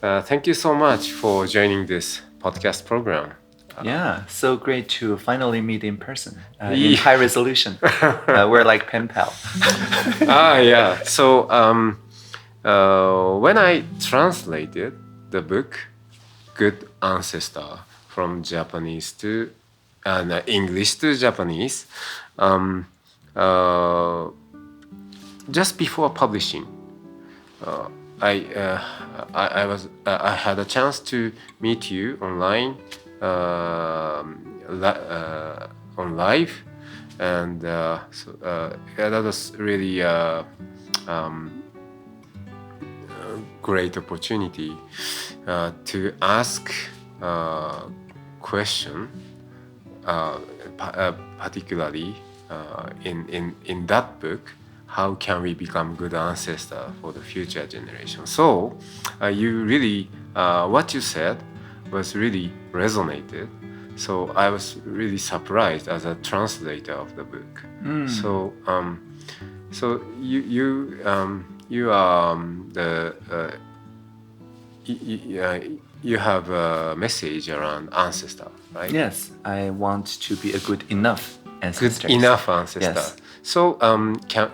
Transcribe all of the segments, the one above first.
Thank you so much for joining this podcast program. Yeah, so great to finally meet in person in Yeah. high resolution. We're like pen pal. Yeah. So when I translated the book "Good Ancestor" from Japanese to English to Japanese, um, uh, just before publishing, uh, I, uh, I had a chance to meet you online on live, and yeah, that was really great opportunity to ask question, particularly in that book. How can we become good ancestor for the future generation? So you really what you said was really resonated. So I was really surprised as a translator of the book. So you are you have a message around ancestor, right? Yes, I want to be a good enough ancestor. Good enough ancestor. Yes. So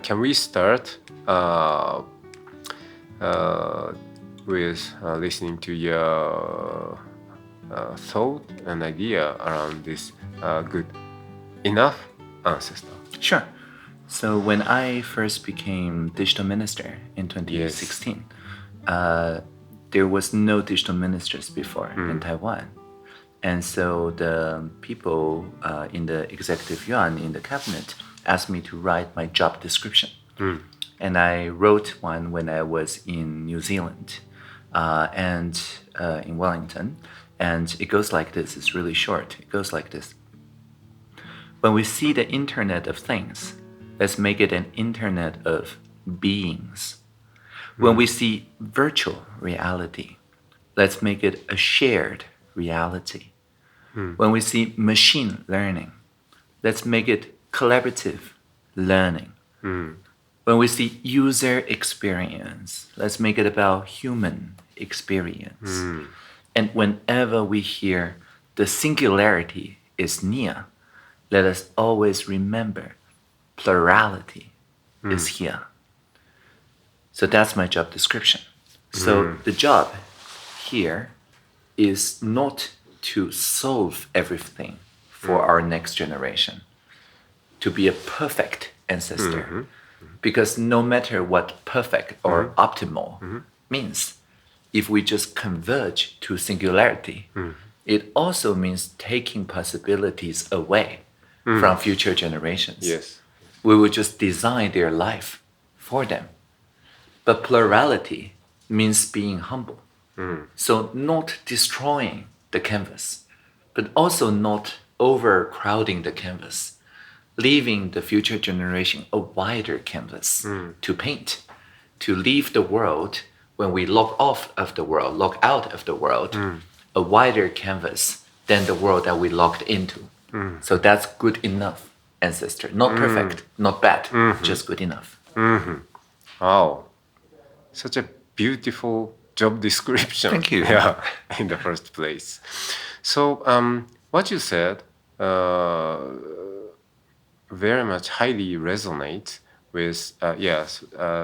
can we start with listening to your thought and idea around this good enough ancestor? Sure. So when I first became digital minister in 2016, there was no digital ministers before in Taiwan. And so the people in the executive yuan, in the cabinet, asked me to write my job description. And I wrote one when I was in New Zealand and in Wellington. And it goes like this. It's really short. It goes like this. When we see the Internet of Things, let's make it an Internet of beings. When we see virtual reality, let's make it a shared reality. When we see machine learning, let's make it collaborative learning. When we see user experience, let's make it about human experience. And whenever we hear the singularity is near, let us always remember plurality is here. So that's my job description. So the job here is not to solve everything for our next generation, to be a perfect ancestor. Because no matter what perfect or optimal means, if we just converge to singularity, it also means taking possibilities away from future generations. Yes. We will just design their life for them. But plurality means being humble. So not destroying the canvas, but also not overcrowding the canvas, leaving the future generation a wider canvas to paint, to leave the world, when we log out of the world, a wider canvas than the world that we logged into. So that's good enough ancestor. Not perfect, not bad, just good enough. Wow, such a beautiful job description. Thank you. Yeah, in the first place. So what you said very much highly resonates with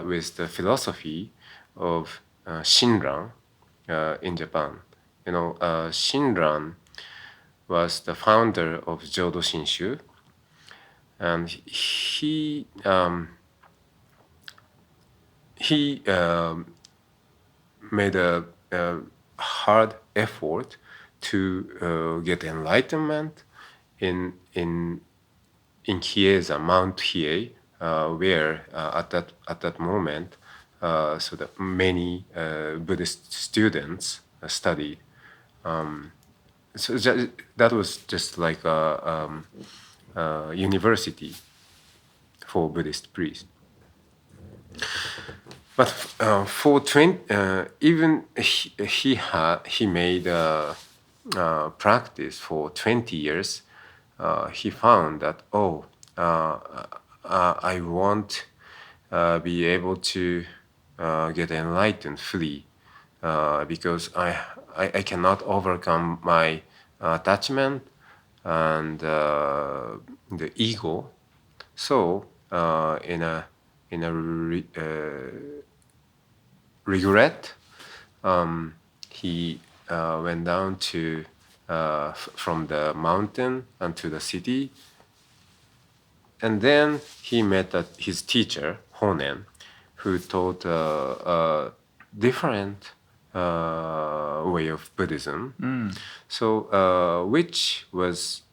with the philosophy of Shinran in Japan. You know, Shinran was the founder of Jodo Shinshu, and he made a hard effort to get enlightenment in Chiesa, Mount Hiei, where at that moment, so that many Buddhist students studied. So that was just like a university for Buddhist priests. But for 20, even he made practice for 20 years. He found that I won't be able to get enlightened fully. because I cannot overcome my attachment and the ego. So in a regret, he went down to from the mountain and to the city, and then he met his teacher Honen, who taught a different way of Buddhism. So which was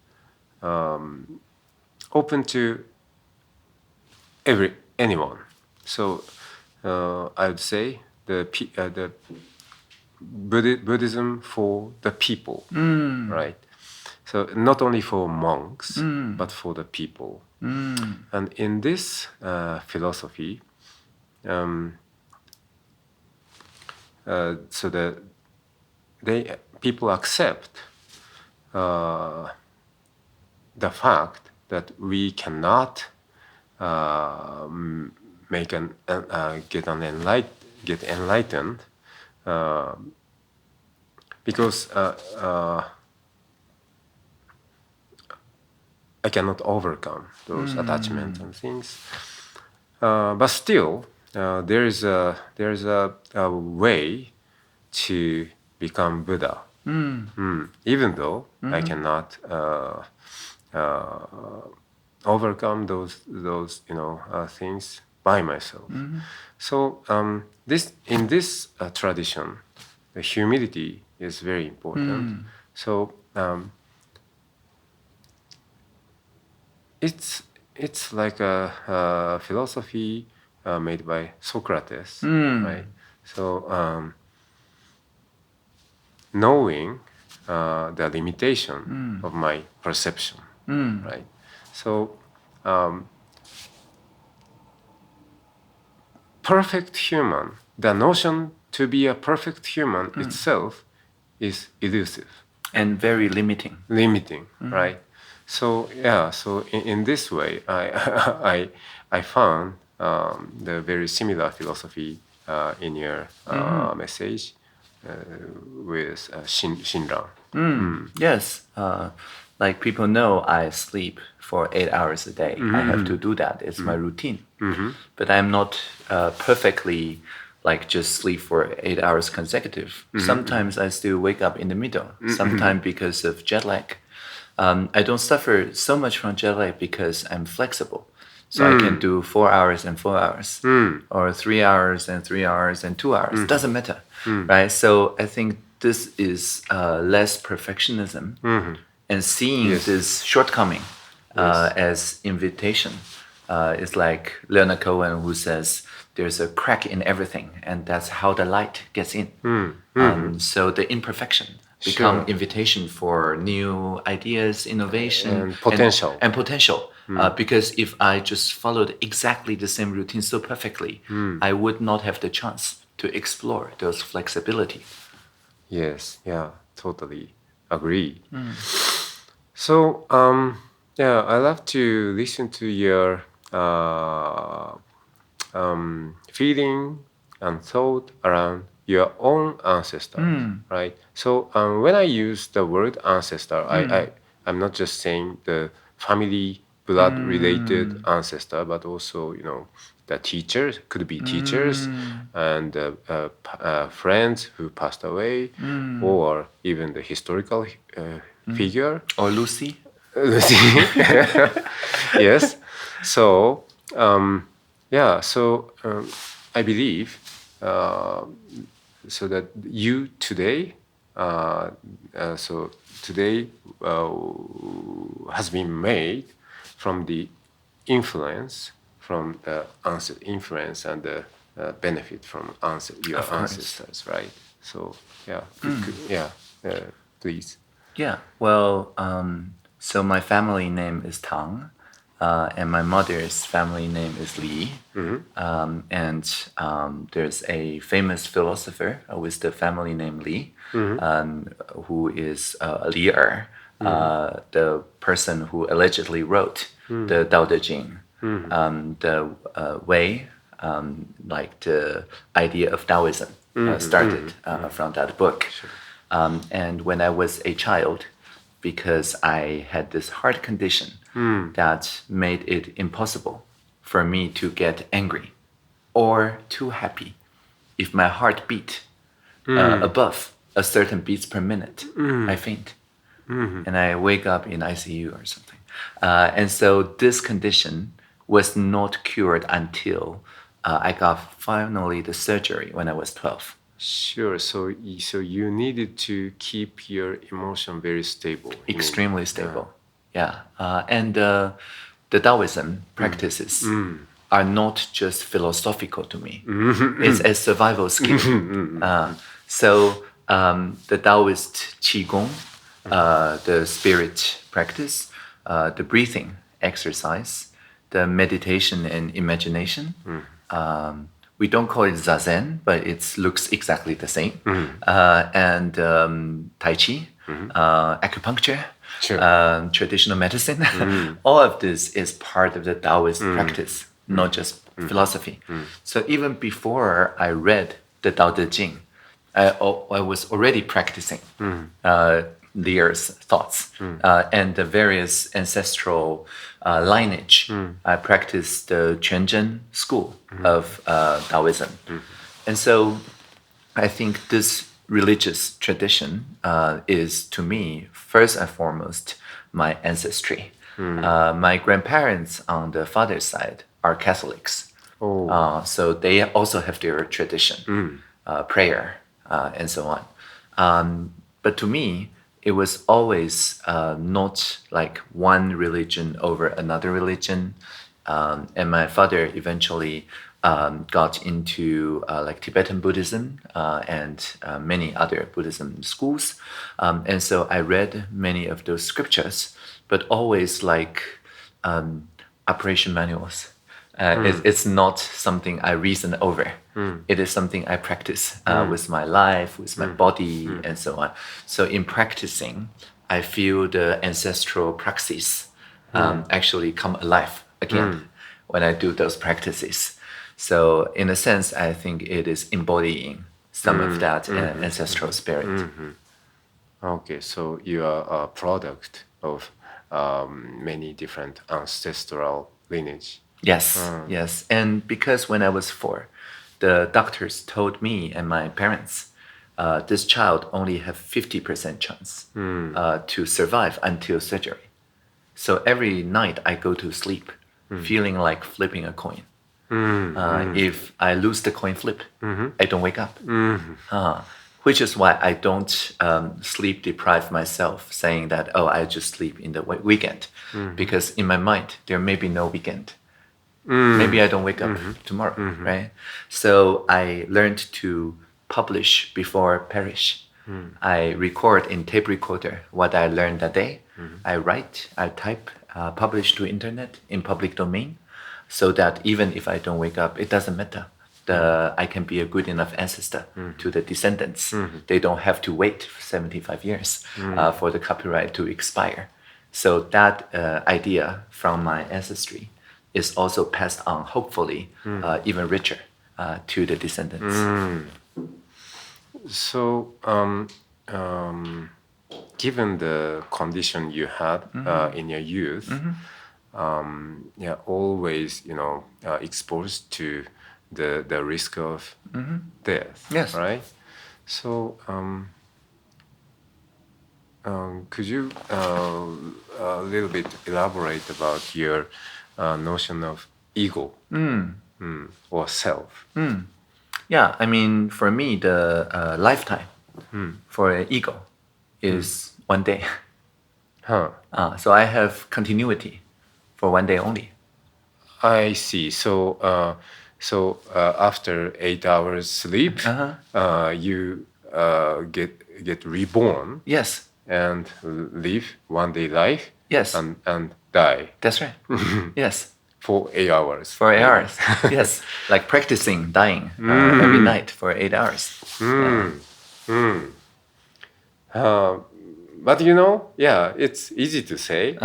open to anyone. So I would say the Buddhism for the people, right? So not only for monks, but for the people. And in this philosophy, so that people accept the fact that we cannot get enlightened because I cannot overcome those attachments and things. But still, there is a way to become Buddha. Even though I cannot overcome those things by myself. So in this tradition, the humility is very important. So it's like a philosophy made by Socrates, right? So knowing the limitation of my perception, right? So perfect human, the notion to be a perfect human itself is elusive and very limiting. Right? So so in this way, I found the very similar philosophy in your message with Shinran. Yes, like people know I sleep for 8 hours a day. I have to do that. It's my routine. But I'm not perfectly like just sleep for 8 hours consecutive. Sometimes I still wake up in the middle. Sometimes because of jet lag. I don't suffer so much from jet lag because I'm flexible. So I can do 4 hours and 4 hours, or 3 hours and 3 hours and 2 hours. Doesn't matter, right? So I think this is less perfectionism, and seeing this shortcoming as invitation. It's like Leonard Cohen who says there's a crack in everything, and that's how the light gets in. So the imperfection become invitation for new ideas, innovation, And potential. and potential. Because if I just followed exactly the same routine so perfectly, I would not have the chance to explore those flexibility. Yes, yeah, totally agree. So I love to listen to your feeling and thought around your own ancestors, right? So when I use the word ancestor, I'm not just saying the family blood-related ancestor, but also the teachers could be teachers and friends who passed away, or even the historical figure. Or Lucy? Yes. So I believe so that you today today has been made from the influence from the influence and the benefit from your Of course. ancestors, right? So please. Yeah, well, so my family name is Tang, and my mother's family name is Li. And there's a famous philosopher with the family name Li, who is Li Er, the person who allegedly wrote the Tao Te Ching, the way, like the idea of Taoism. started from that book. And when I was a child, because I had this heart condition that made it impossible for me to get angry or too happy. If my heart beat above a certain beats per minute, I faint. And I wake up in ICU or something. And so this condition was not cured until I got finally the surgery when I was 12. Sure. So you needed to keep your emotion very stable. Extremely stable. Yeah. And the Taoism practices are not just philosophical to me. It's a survival skill. So the Taoist Qigong, the spirit practice, the breathing exercise, the meditation and imagination. We don't call it zazen, but it looks exactly the same. And Tai Chi, acupuncture, traditional medicine. All of this is part of the Taoist practice, not just philosophy. So even before I read the Tao Te Ching, I was already practicing Lear's thoughts and the various ancestral lineage. I practiced the Quanzhen school of Taoism. And so I think this religious tradition is, to me, first and foremost, my ancestry. My grandparents on the father's side are Catholics. So they also have their tradition, prayer, and so on. But to me, it was always not like one religion over another religion. And my father eventually got into like Tibetan Buddhism and many other Buddhism schools. And so I read many of those scriptures, but always like operation manuals. It's not something I reason over. It is something I practice with my life, with my body, and so on. So in practicing, I feel the ancestral praxis actually come alive again when I do those practices. So in a sense, I think it is embodying some of that ancestral spirit. Okay, so you are a product of many different ancestral lineage. Yes, yes. And because when I was 4, the doctors told me and my parents, this child only have 50% chance to survive until surgery. So every night I go to sleep feeling like flipping a coin. If I lose the coin flip, I don't wake up. Which is why I don't sleep deprive myself saying that, oh, I just sleep in the weekend. Because in my mind, there may be no weekend. Maybe I don't wake up tomorrow, right? So I learned to publish before perish. I record in tape recorder what I learned that day. I write, I type, publish to internet in public domain, so that even if I don't wake up, it doesn't matter. I can be a good enough ancestor to the descendants. They don't have to wait for 75 years for the copyright to expire. So that idea from my ancestry is also passed on, hopefully, even richer to the descendants. So, given the condition you had in your youth, always, exposed to the risk of death, Yes. right? So, could you a little bit elaborate about your notion of ego or self? Yeah, I mean, for me, the lifetime for an ego is 1 day. So I have continuity for 1 day only. I see. So, after 8 hours sleep, you get reborn. Yes. And live 1 day life. Yes. And die. That's right. Yes. For 8 hours. For 8 hours. Yes. Like practicing dying every night for 8 hours. But it's easy to say.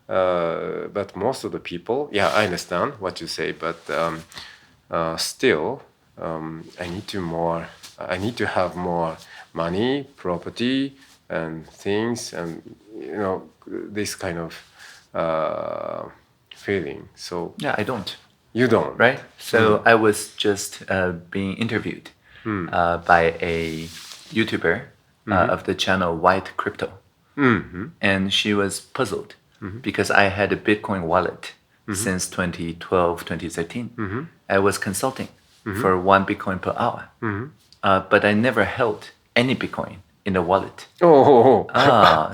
But most of the people, I understand what you say, but still, I need to have more money, property, and things, and this kind of feeling. So Yeah, I don't. you don't, Right? So I was just being interviewed by a YouTuber of the channel White Crypto. And she was puzzled because I had a Bitcoin wallet since 2012, 2013. I was consulting for 1 Bitcoin per hour. But I never held any Bitcoin in the wallet. Oh,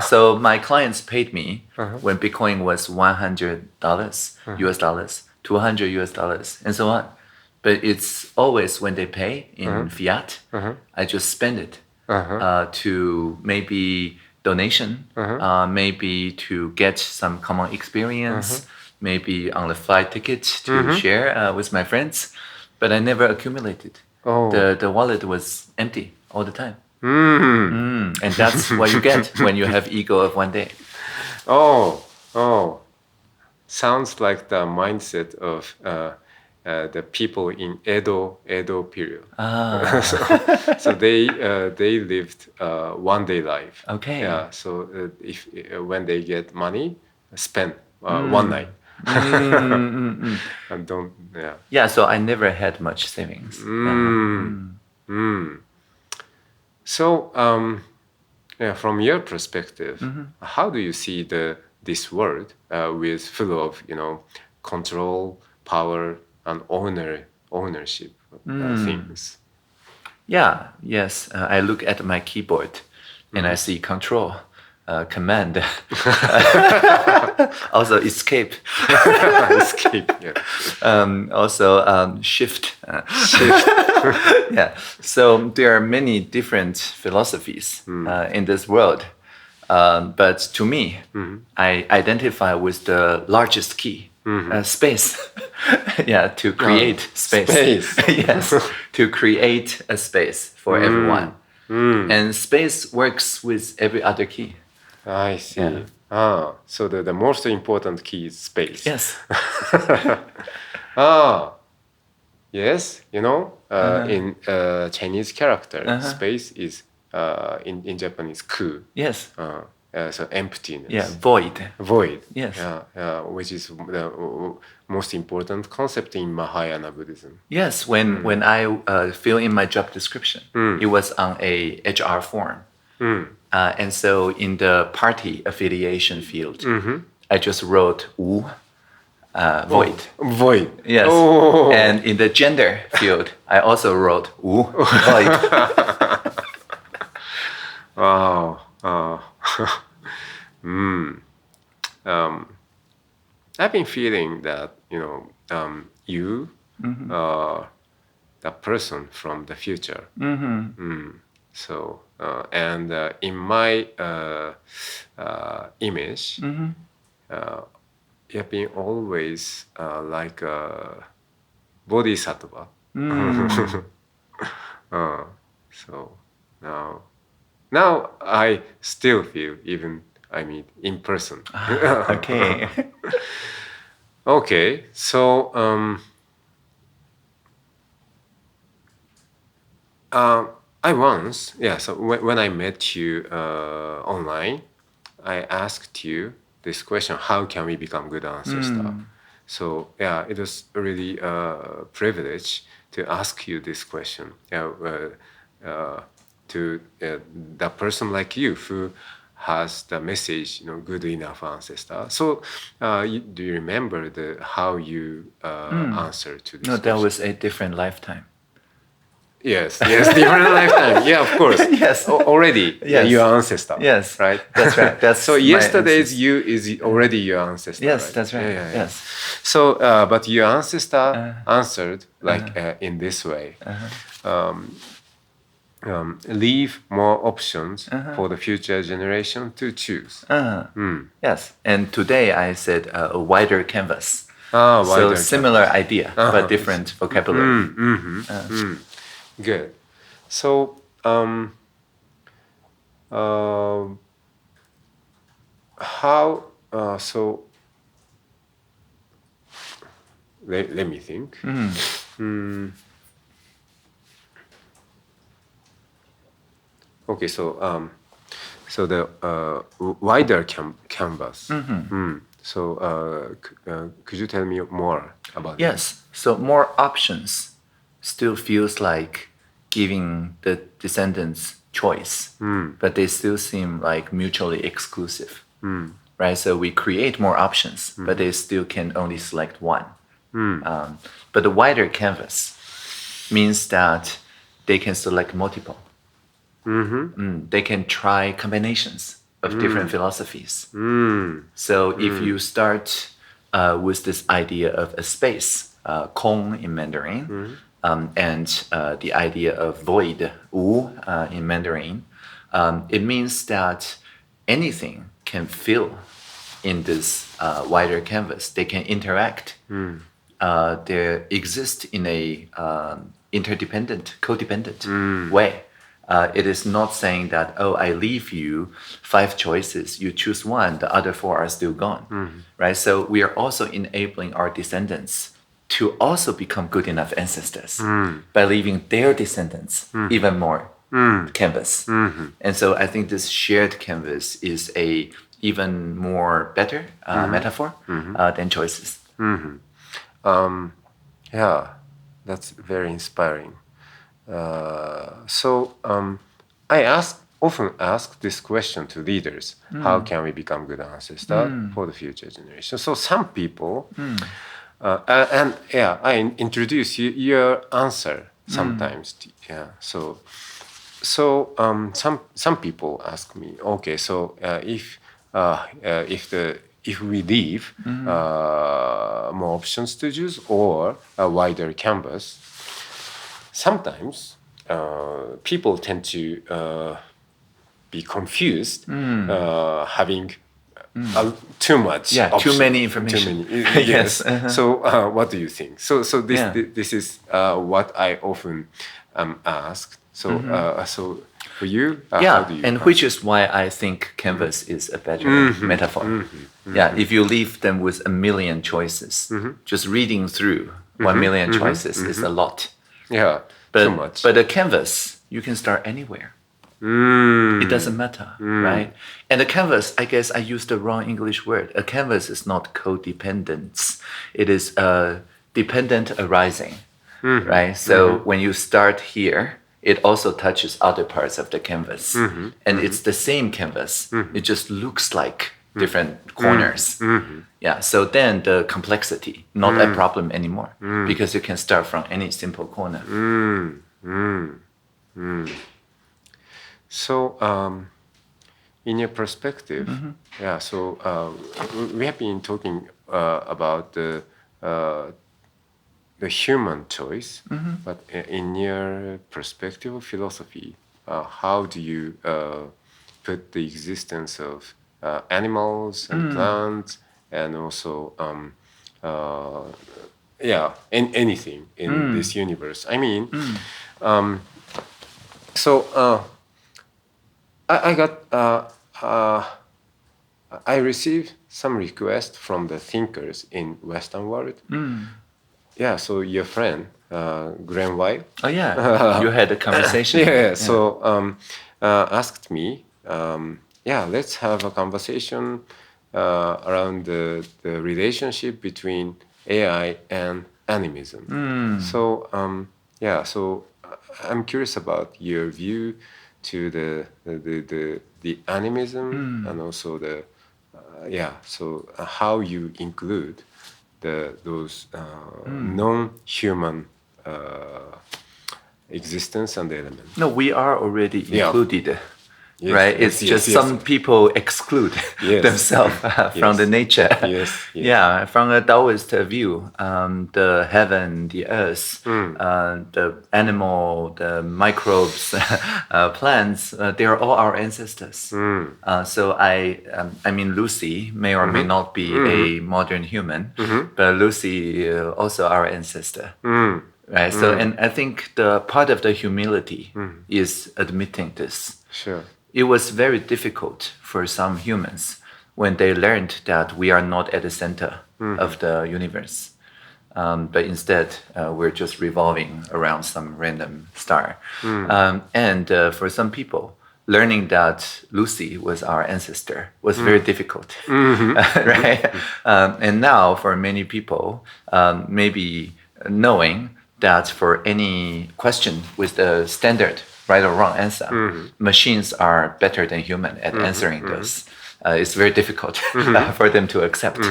So my clients paid me when Bitcoin was $100 US dollars, $200 US dollars, and so on. But it's always when they pay in fiat, I just spend it to maybe donation, maybe to get some common experience, maybe on the flight ticket to share with my friends. But I never accumulated. Oh. The wallet was empty all the time. And that's what you get when you have ego of one day. Oh, sounds like the mindset of the people in Edo period. So they lived one day life. Okay. Yeah. So if when they get money, spend one night. And don't. Yeah. Yeah, so I never had much savings. So yeah, from your perspective, how do you see this world with full of control, power, and ownership things? Yeah, yes. I look at my keyboard and I see control, command, also escape, Escape. Yeah. also shift. Yeah. So there are many different philosophies in this world. But to me, I identify with the largest key, space. Yeah, to create space. Yes, to create a space for everyone. And space works with every other key. I see. Yeah. So the most important key is space. Yes. Yes, in Chinese character, space is in Japanese ku. Yes. So emptiness. Yeah, void. Void. Yes. Which is the most important concept in Mahayana Buddhism. Yes, when I fill in my job description, it was on a HR form. And so in the party affiliation field, I just wrote wu, void. Void. Yes. Oh. And in the gender field, I also wrote wu, void. Wow. I've been feeling that you are the person from the future. So and in my image, you have been always like a bodhisattva. So now I still feel even in person. Okay. Okay, so I once, so when I met you online, I asked you this question: how can we become good ancestor? So yeah, it was really a privilege to ask you this question. To the person like you who has the message, good enough ancestor. So do you remember how you answered to this No, question? that was a different lifetime. Yes, different lifetime. Yeah, of course. Yes. Already, Yes. your ancestor. Yes. Right? That's right. That's so my yesterday's ancestor. you is already your ancestor. Yes, right? that's right. Yeah. Yes. So, but your ancestor answered in this way. Leave more options for the future generation to choose. Yes. And today I said a wider canvas. Wider So similar canvas. idea, but different vocabulary. Good. So, how? So, let me think. Okay, so the wider canvas. So could you tell me more about it? Yes, so more options still feels like giving the descendants choice, but they still seem like mutually exclusive, right? So we create more options, but they still can only select one. But the wider canvas means that they can select multiple. They can try combinations of different philosophies. So if you start with this idea of a space, 空 in Mandarin, and the idea of void, 无 in Mandarin, it means that anything can fill in this wider canvas. They can interact. They exist in a interdependent, codependent way. It is not saying that, oh, I leave you 5 choices, you choose one, the other 4 are still gone, right? So we are also enabling our descendants to also become good enough ancestors by leaving their descendants even more canvas. And so I think this shared canvas is a even more better metaphor than choices. Yeah, that's very inspiring. I often ask this question to leaders: How can we become good ancestor for the future generation? So some people, I introduce your answer sometimes. Some people ask me, okay, so if we leave more options to choose or a wider canvas, sometimes people tend to be confused, having too much, too many information. Too many, yes. Yes. So, what do you think? So this is what I often asked. So for you, how do you? And which is why I think canvas is a better metaphor. If you leave them with a million choices, just reading through 1 million choices is a lot. Yeah, too much. But a canvas, you can start anywhere. It doesn't matter, right? And the canvas, I guess I used the wrong English word. A canvas is not codependence. It is dependent arising, right? So when you start here, it also touches other parts of the canvas. And it's the same canvas. It just looks like different corners. Yeah, so then the complexity, not a problem anymore, because you can start from any simple corner. So, in your perspective, we have been talking about the human choice, but in your perspective of philosophy, how do you put the existence of animals and plants and also anything in this universe? I mean, I received some requests from the thinkers in Western world. Yeah, so your friend, Graham White. Oh yeah, you had a conversation. So asked me, let's have a conversation around the relationship between AI and animism. So I'm curious about your view to the animism and also how you include those non-human existence and elements. No, we are already included. Yes, right? It's just some people exclude themselves from the nature. Yeah, from a Taoist view, the heaven, the earth, the animal, the microbes, plants, they are all our ancestors. So I mean, Lucy may or may not be a modern human, but Lucy also our ancestor. Right. So, and I think the part of the humility is admitting this. Sure. It was very difficult for some humans when they learned that we are not at the center of the universe, but instead we're just revolving around some random star. And for some people, learning that Lucy was our ancestor was very difficult, right? And now, for many people, maybe knowing that for any question with the standard right or wrong answer, machines are better than human at answering those. It's very difficult for them to accept.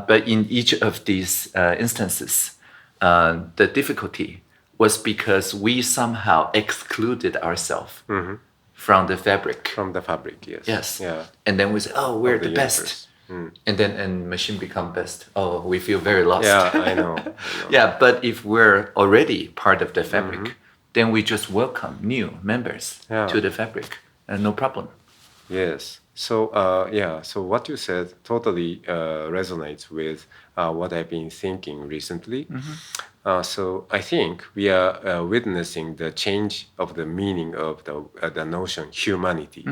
But in each of these instances, the difficulty was because we somehow excluded ourselves from the fabric. From the fabric, yes. Yes. Yeah. And then we say, oh, we're the best. universe. And then machine become best. Oh, we feel very lost. Yeah, I know. Yeah, but if we're already part of the fabric, then we just welcome new members to the fabric. No problem. Yes. So so what you said totally resonates with what I've been thinking recently. So I think we are witnessing the change of the meaning of the notion humanity,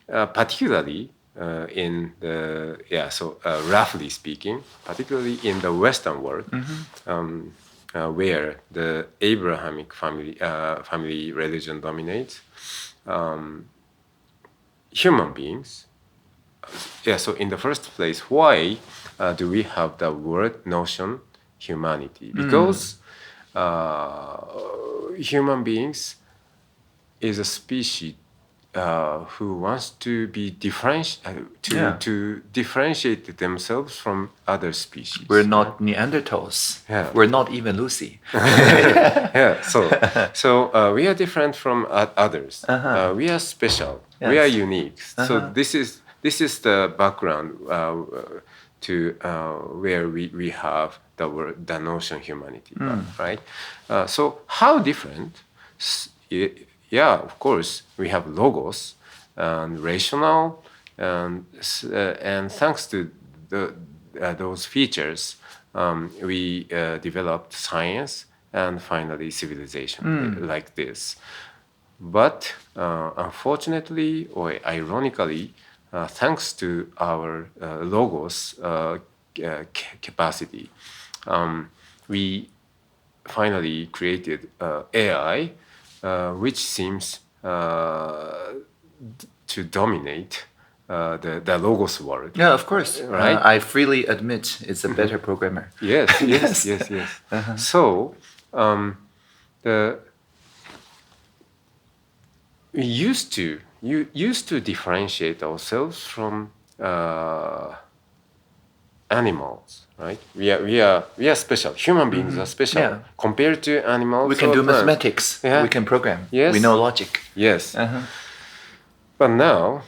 particularly in the roughly speaking, particularly in the Western world, where the Abrahamic family religion dominates. Human beings. So in the first place, why do we have the word notion humanity? Because human beings is a species who wants to be to differentiate themselves from other species. We're not Neanderthals. Yeah. We're not even Lucy. So we are different from others. We are special. Yes. We are unique. So this is the background to where we have the notion humanity, right? So how different? Yeah, of course, we have logos and rational, and thanks to those features, we developed science and finally civilization like this. But unfortunately or ironically, thanks to our logos capacity, we finally created AI, which seems to dominate the logos world. Yeah, of course. Right? I freely admit it's a better programmer. Yes. So we used to differentiate ourselves from animals, right? We are special. Human beings are special compared to animals. We can do plants. mathematics. Yeah. We can program. Yes. We know logic. Yes. But now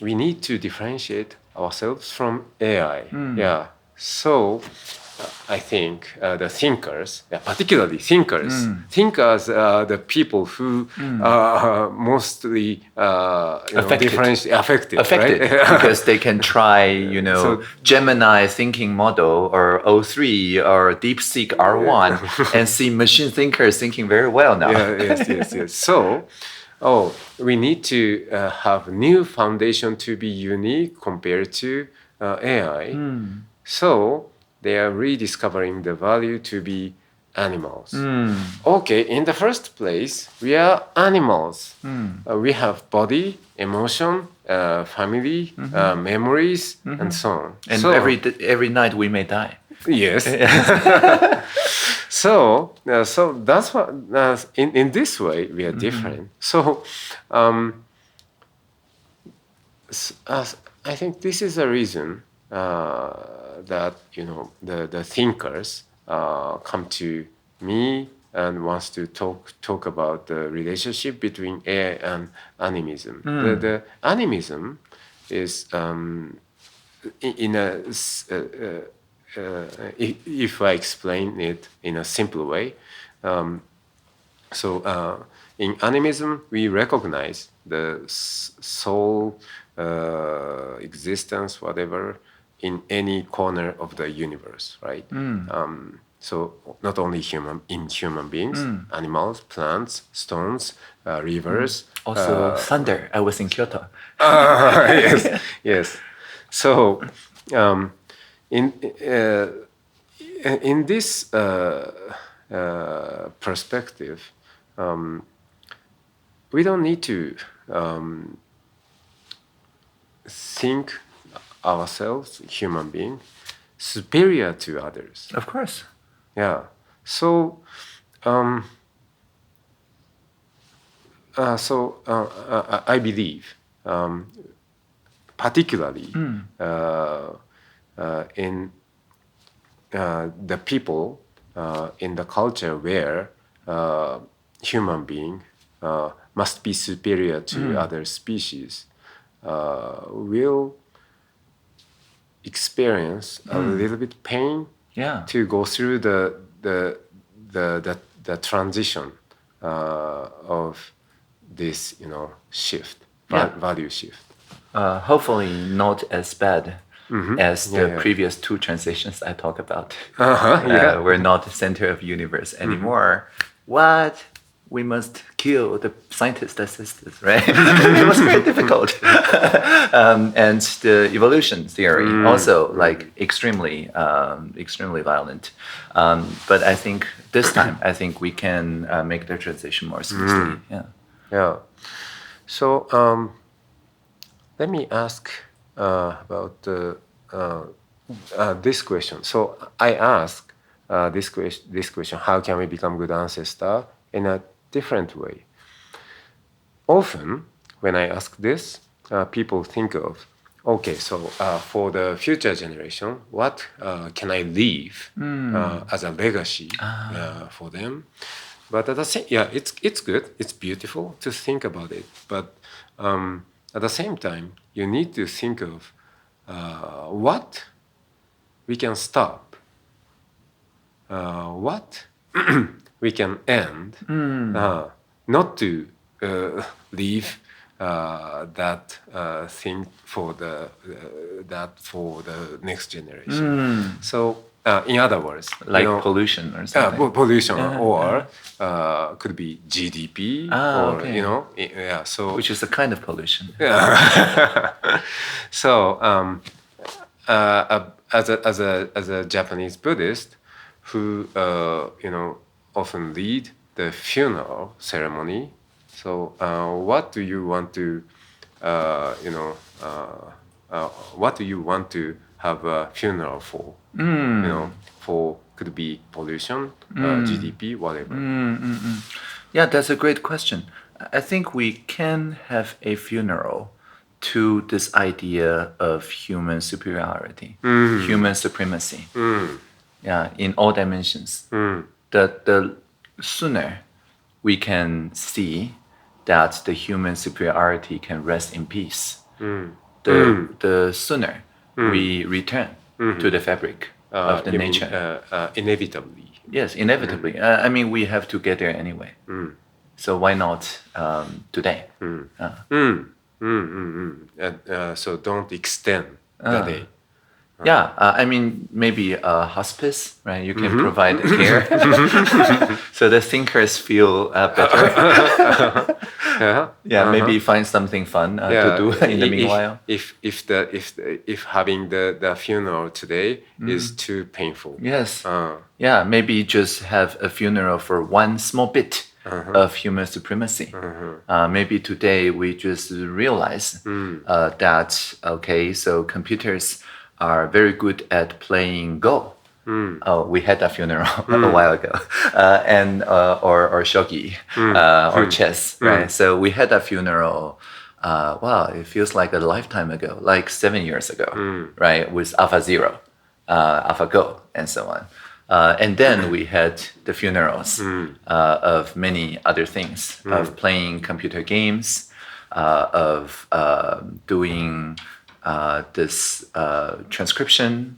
we need to differentiate ourselves from AI. Yeah. So I think the thinkers, particularly thinkers, thinkers are the people who are mostly Affected, right? because they can try, So- Gemini thinking model or O3 or DeepSeek R1 and see machine thinkers thinking very well now. Yes. So, we need to have new foundation to be unique compared to AI. So they are rediscovering the value to be animals. Okay, in the first place, we are animals. We have body, emotion, family, memories, and so on. And so, every night we may die. Yes. So that's what in this way we are different. So I think this is a reason that the thinkers come to me and wants to talk about the relationship between AI and animism. The animism is if I explain it in a simple way, in animism we recognize the soul existence, whatever, in any corner of the universe, right? So not only human beings, animals, plants, stones, rivers. Also, thunder. I was in Kyoto. Yes. So in this perspective, we don't need to think ourselves, human being, superior to others. Of course. Yeah. So, I believe, particularly in the people in the culture where human being must be superior to other species, will experience a little bit pain Yeah. to go through the transition of this, shift, Yeah. value shift. Hopefully not as bad as the Yeah. previous two transitions I talked about. Yeah. We're not the center of the universe anymore. What? We must kill the scientist assistants, right? It was very difficult. And the evolution theory also like extremely violent. But I think this time, I think we can make the transition more smoothly. Yeah. Yeah. So let me ask about this question. So I ask this question: how can we become good ancestor in a different way? Often, when I ask this, people think of, okay, so for the future generation, what can I leave as a legacy for them? But at the same, yeah, it's good, it's beautiful to think about it. But at the same time, you need to think of what we can stop, what we can end, not to leave that thing for the next generation. So, in other words, Like pollution or something. pollution, or could be GDP, or okay. yeah. So, Which is a kind of pollution. so as a Japanese Buddhist who often lead the funeral ceremony. So what do you want to what do you want to have a funeral for? For could be pollution, GDP, whatever. Yeah, that's a great question. I think we can have a funeral to this idea of human superiority, human supremacy. Yeah, in all dimensions. The sooner we can see that the human superiority can rest in peace, the sooner we return to the fabric of the nature. Inevitably. Yes, inevitably. I mean, we have to get there anyway. So why not today? So don't extend the day. Yeah, I mean, maybe a hospice, right? You can provide care, so the thinkers feel better. Yeah, maybe find something fun to do in the meanwhile. If having the funeral today is too painful. Yes. Yeah, maybe just have a funeral for one small bit of human supremacy. Maybe today we just realize that, okay, so computers are very good at playing Go. We had a funeral a while ago, and or shogi, or chess, right? So we had a funeral. Wow, it feels like a lifetime ago, like 7 years ago, right? With AlphaZero, AlphaGo, and so on. And then we had the funerals of many other things, of playing computer games, of doing this transcription,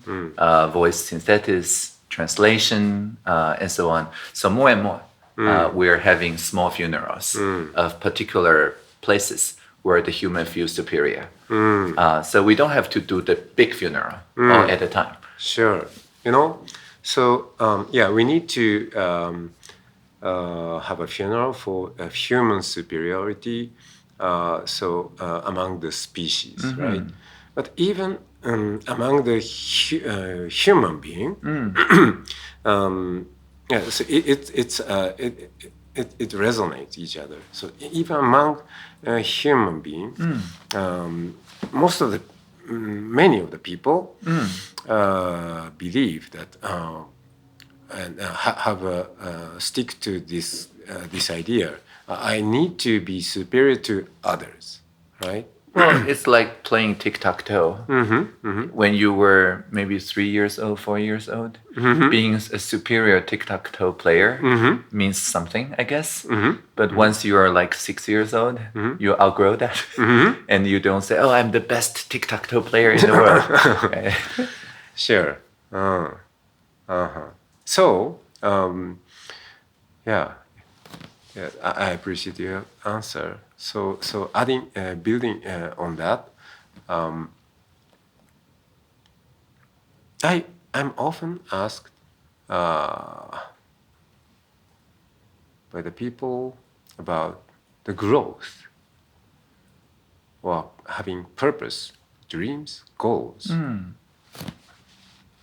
voice synthesis, translation, and so on. So more and more, we're having small funerals of particular places where the human feels superior. So we don't have to do the big funeral all at a time. Sure. So yeah, we need to have a funeral for human superiority. So among the species, right? But even among the human being, yeah, so it resonates each other. So even among human beings, most of the many of the people believe that and have a stick to this idea. I need to be superior to others, right? Well, it's like playing tic-tac-toe. When you were maybe 3 years old, 4 years old, being a superior tic-tac-toe player means something, I guess. But once you are like 6 years old, you outgrow that. And you don't say, oh, I'm the best tic-tac-toe player in the world. Right? Sure. So, yeah, I appreciate your answer. So adding, building on that, I'm often asked by the people about the growth or having purpose, dreams, goals.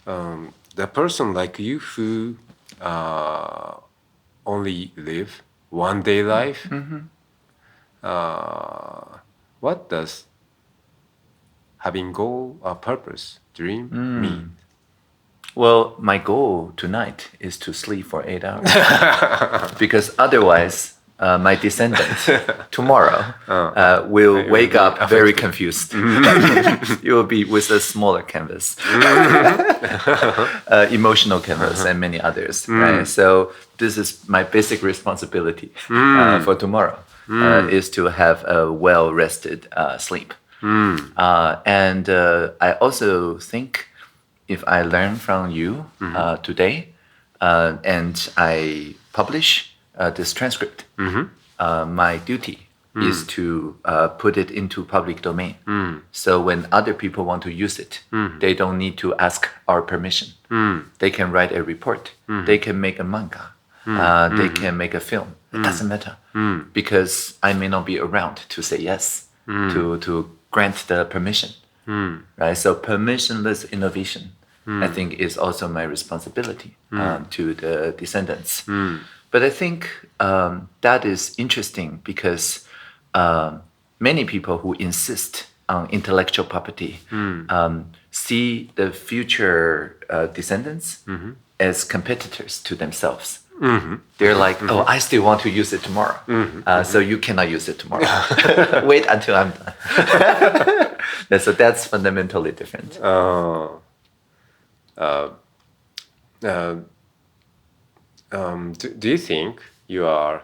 The person like you who only live one day life, what does having goal or purpose, dream mean? Well, my goal tonight is to sleep for 8 hours. Because otherwise, my descendants tomorrow will wake up very confused. You will be with a smaller canvas, emotional canvas, and many others. Right? So this is my basic responsibility for tomorrow, is to have a well-rested sleep. And I also think if I learn from you today and I publish this transcript, my duty is to put it into public domain. So when other people want to use it, they don't need to ask our permission. They can write a report. They can make a manga. They can make a film. It doesn't matter. Because I may not be around to say yes, to grant the permission. Right? So permissionless innovation, I think, is also my responsibility to the descendants. But I think that is interesting because many people who insist on intellectual property see the future descendants as competitors to themselves. They're like, oh, I still want to use it tomorrow. So you cannot use it tomorrow. Wait until I'm done. So that's fundamentally different. Do you think you are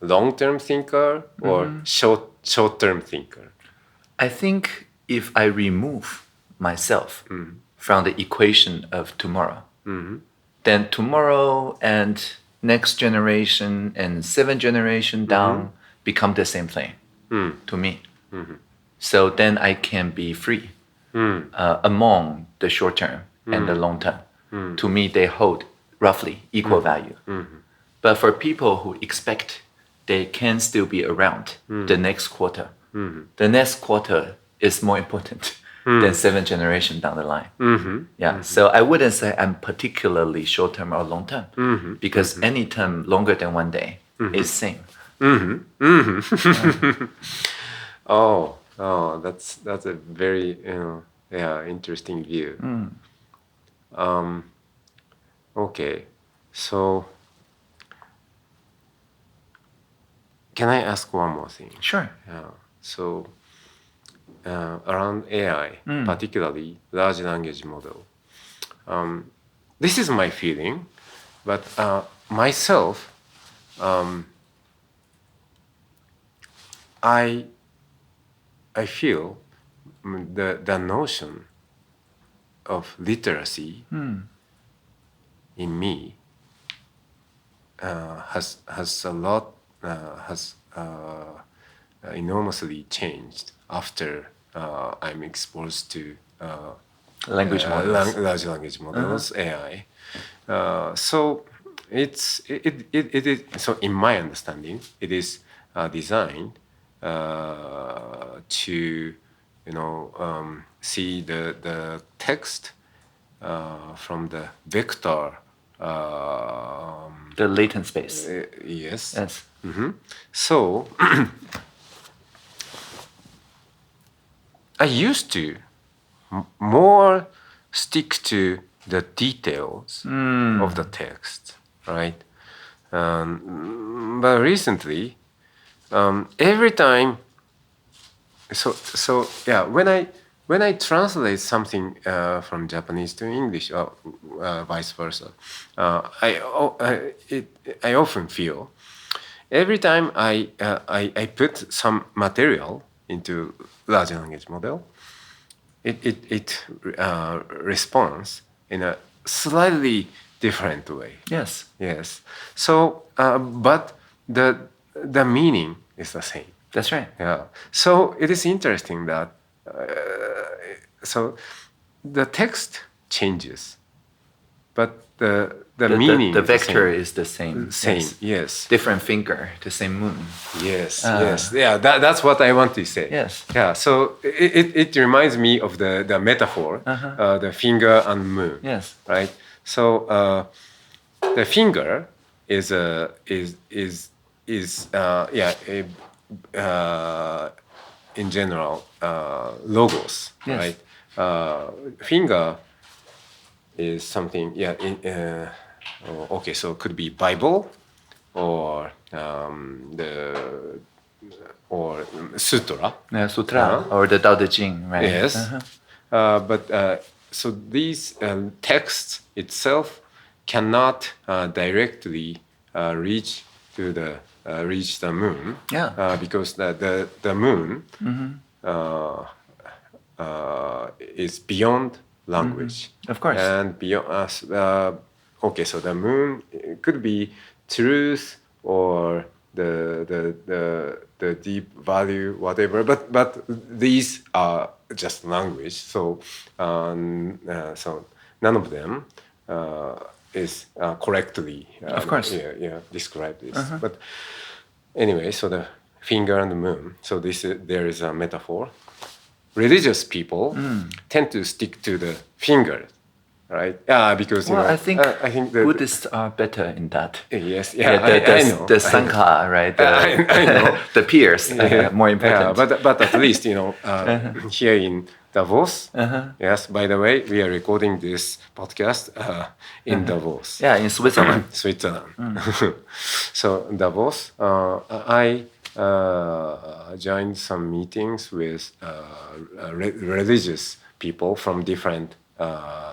long-term thinker or short-term thinker? I think if I remove myself from the equation of tomorrow, then tomorrow and next generation and 7 generation down become the same thing to me. So then I can be free among the short term and the long term. To me, they hold roughly equal value. But for people who expect they can still be around the next quarter, the next quarter is more important than 7 generations down the line. So I wouldn't say I'm particularly short term or long term because any term longer than 1 day is same. Oh, that's a very interesting view. Okay, so can I ask one more thing? Sure. So around AI, particularly large language model, this is my feeling, but myself, I feel the notion of literacy in me has a lot has enormously changed after I'm exposed to Language models. large language models, AI. So it is, so in my understanding, it is designed to see the text from the vector The latent space. Yes. Yes. So I used to more stick to the details of the text, right? But recently, every time, so yeah, when I translate something from Japanese to English or vice versa, I often feel every time I put some material into large language model, it responds in a slightly different way. Yes. Yes. So, but the meaning is the same. That's right. Yeah. So it is interesting that so the text changes, but the meaning The is the vector same. is the same. Same. Yes. Different finger, the same moon. Yes. Yes. Yeah. That's what I want to say. Yes. Yeah. So it reminds me of the metaphor, the finger and moon. Yes. Right. So the finger is in general logos. Yes. Right. Finger is something. Yeah. Okay. So it could be Bible or or sutra. Sutra or the Tao Te Ching, right? Yes. But so these texts itself cannot directly reach the moon. Yeah. Because the moon is beyond language. Of course. And beyond us. Okay, so the moon could be truth or the deep value, whatever. But these are just language. So so none of them is correctly Of course. describe this. But anyway, so the finger and the moon. So there is a metaphor. Religious people tend to stick to the finger, right? Because I think the Buddhists are better in that. Yes, I know. The I know. Sangha, right? I know. The peers, more important. Yeah, but at least here in Davos. Yes. By the way, we are recording this podcast in Davos. Yeah, in Switzerland. Switzerland. So Davos, I joined some meetings with religious people from different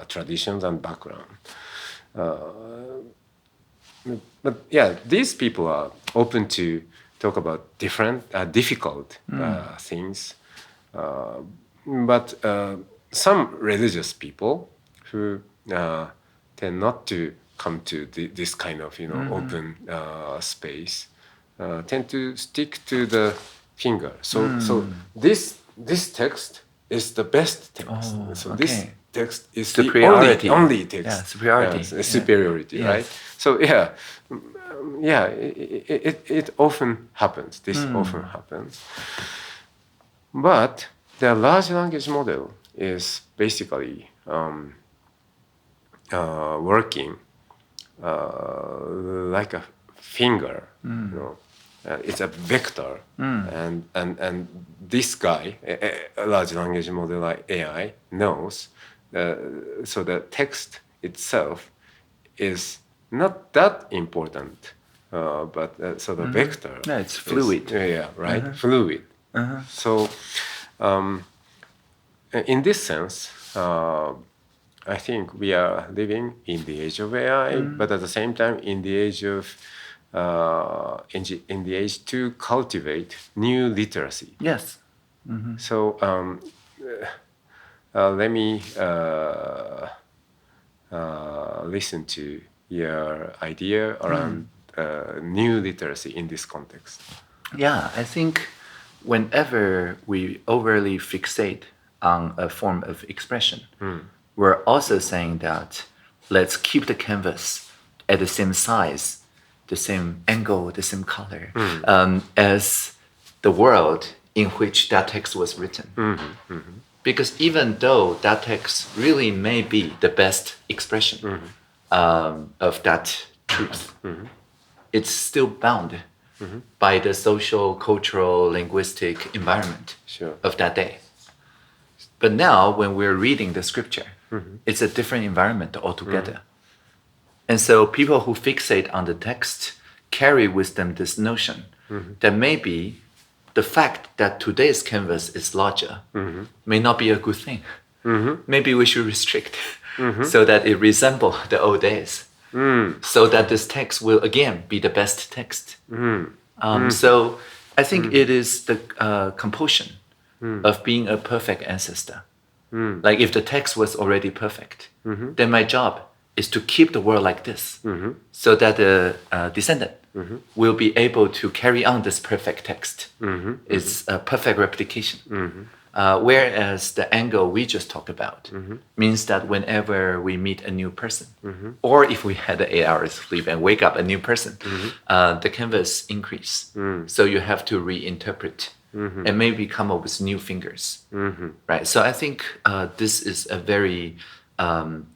traditions and background. But yeah, these people are open to talk about different, difficult things. But some religious people who tend not to come to this kind of open space tend to stick to the finger. So this text is the best text. So this text is superiority. the only text. Yeah, superiority. Superiority, Yes. right? So it often happens. This often happens. But the large language model is basically working like a finger. It's a vector, and this guy, a large language model like AI, knows. So the text itself is not that important, but so the vector. Yeah, it's fluid. Right, fluid. So in this sense, I think we are living in the age of AI, but at the same time in the age of in the age to cultivate new literacy. Yes. So let me listen to your idea around new literacy in this context. Yeah, I think whenever we overly fixate on a form of expression, we're also saying that let's keep the canvas at the same size, the same angle, the same color as the world in which that text was written. Because even though that text really may be the best expression of that truth. It's still bound by the social, cultural, linguistic environment Sure. of that day. But now, when we're reading the scripture, it's a different environment altogether. And so people who fixate on the text carry with them this notion that maybe the fact that today's canvas is larger may not be a good thing. Maybe we should restrict so that it resembles the old days. So that this text will again be the best text. So I think it is the compulsion of being a perfect ancestor. Like if the text was already perfect, then my job is to keep the world like this, so that the descendant will be able to carry on this perfect text. It's a perfect replication. Whereas the angle we just talked about means that whenever we meet a new person, or if we had an 8 hours sleep and wake up a new person, the canvas increase. So you have to reinterpret and maybe come up with new fingers. Right. So I think this is a very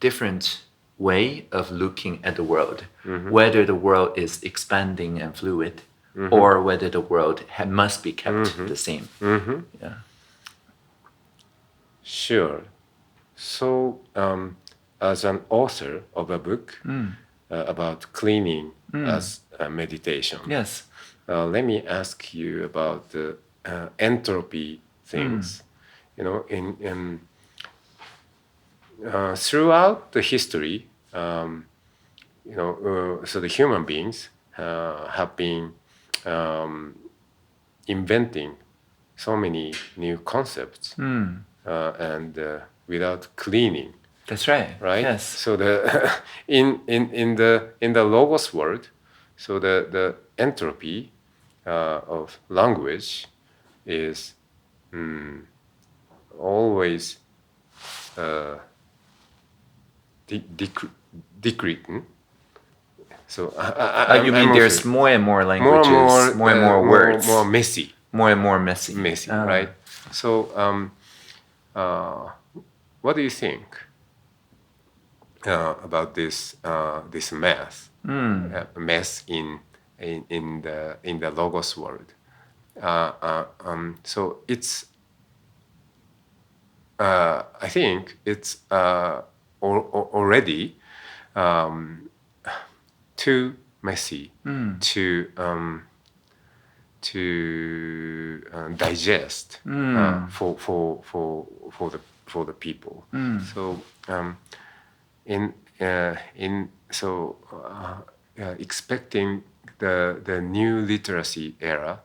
different way of looking at the world, whether the world is expanding and fluid, or whether the world must be kept the same. Yeah. Sure. So, as an author of a book about cleaning as a meditation, Yes. Let me ask you about the entropy things. You know, in throughout the history, you know, so the human beings have been inventing so many new concepts. And without cleaning. That's right. Right. Yes. So the in the logos world, so the entropy of language is always decreasing. So you mean there's more and more languages, more and more words, more messy, more and more messy, right? So. What do you think about this this mess in the logos world? So it's I think it's already too messy to digest for the people. So expecting the new literacy era,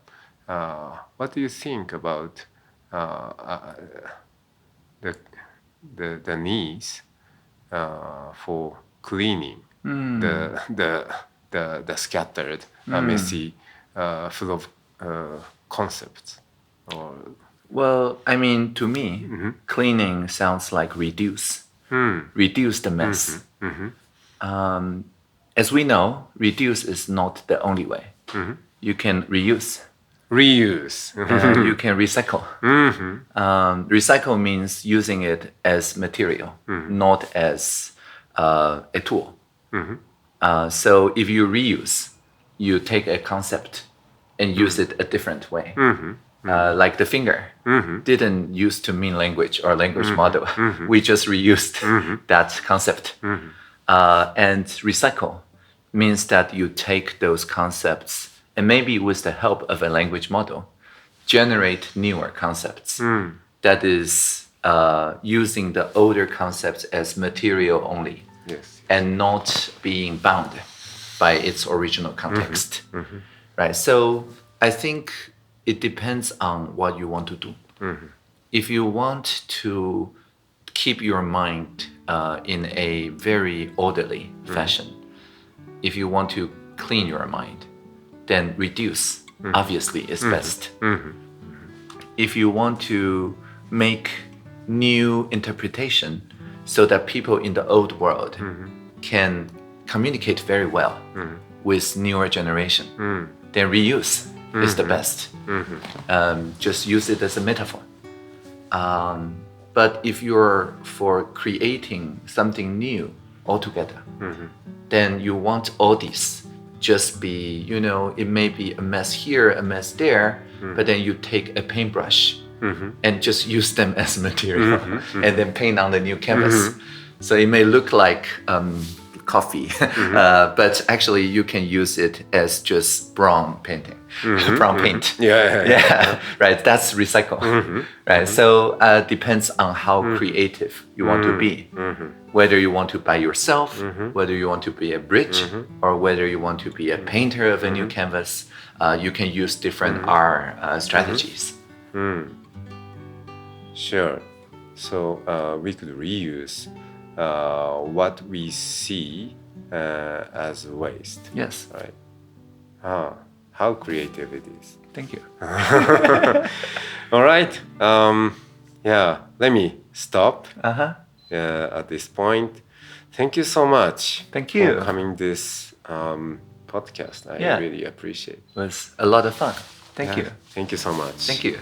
what do you think about the needs for cleaning the scattered messy full of concepts? Or well, I mean, to me, cleaning sounds like reduce the mess. As we know, reduce is not the only way. You can reuse. You can recycle. Recycle means using it as material, not as a tool. So if you reuse, you take a concept and use it a different way. Like the finger didn't used to mean language or language model. We just reused that concept. And recycle means that you take those concepts and maybe with the help of a language model, generate newer concepts. That is using the older concepts as material only. Yes. And not being bound by its original context. Right? So I think it depends on what you want to do. If you want to keep your mind in a very orderly fashion, if you want to clean your mind, then reduce obviously is best. If you want to make new interpretation so that people in the old world can communicate very well with newer generation, then reuse is the best. Just use it as a metaphor. But if you're for creating something new altogether. Then you want all these just be, it may be a mess here, a mess there, but then you take a paintbrush and just use them as material and then paint on the new canvas. So it may look like coffee, but actually you can use it as just brown painting, brown paint. Yeah. Right. That's recycle. Right. So depends on how creative you want to be. Whether you want to by yourself, whether you want to be a bridge, or whether you want to be a painter of a new canvas, you can use different art strategies. Sure. So we could reuse what we see as waste. Yes. Right. How creative it is. Thank you. All right. Let me stop at this point. Thank you so much. Thank you for coming this podcast. I really appreciate it. It was a lot of fun. Thank you. Thank you so much. Thank you.